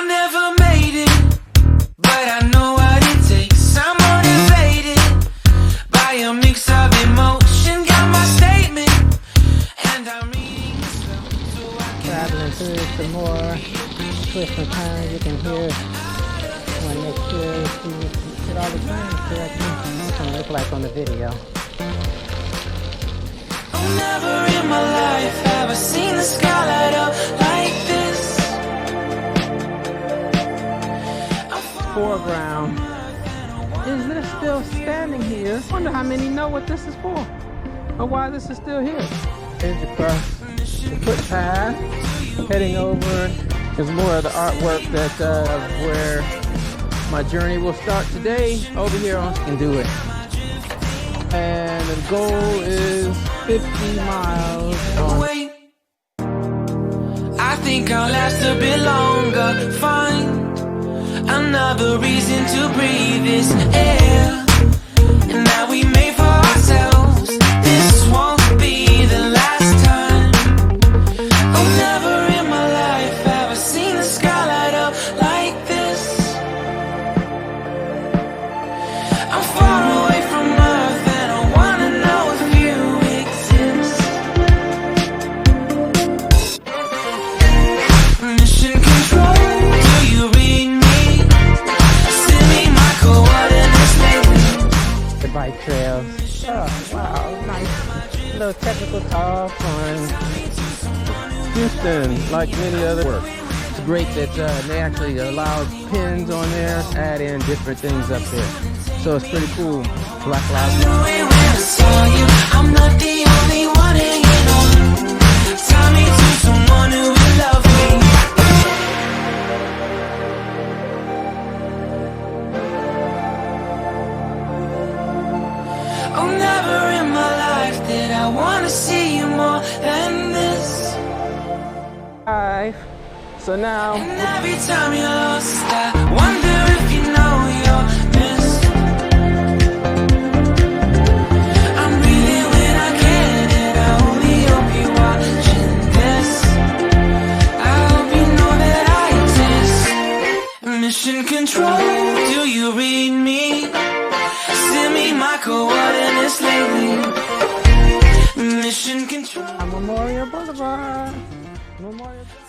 never made it, but I know what it takes. I'm motivated by a mix of emotion. Got my statement, and I'm reading slow so I can Traveling through some more twists and turns. You can hear when next year you hit all the turns correctly. It's gonna look like on the video. Oh, never in my life have I seen the sky light up like this. Foreground. Is this still standing here? I wonder how many know what this is for, or why this is still here. Here's across the footpath. Heading over is more of the artwork that where my journey will start today. Over here on Can Do It. And the goal is 50 miles on. Wait, I think I'll last a bit longer. Find another reason to breathe this air. And now we made for ourselves. This won't be the last time. Oh, never in my life have I seen the sky light up like this. I'm far away from Earth and I wanna know if you exist. Mission control, do you read me? Send me my coordinates lately. The bike trails. Oh, wow, nice little technical talk on Houston, like many other work. It's great that they actually allow pins on there, add in different things up there. So it's pretty cool. Black Lives I knew it when I saw you. I'm not the only one hanging on. Tie me to someone who will love me. Oh, never in my life did I want to see you more than this. Life. So now, And every time you're lost, I wonder if you know you're missed. I'm breathing when I can, and I only hope you're watching this. I hope you know that I exist. Mission control, do you read me? Send me my coordinates lately. Mission control. Memorial Boulevard. Memorial Boulevard.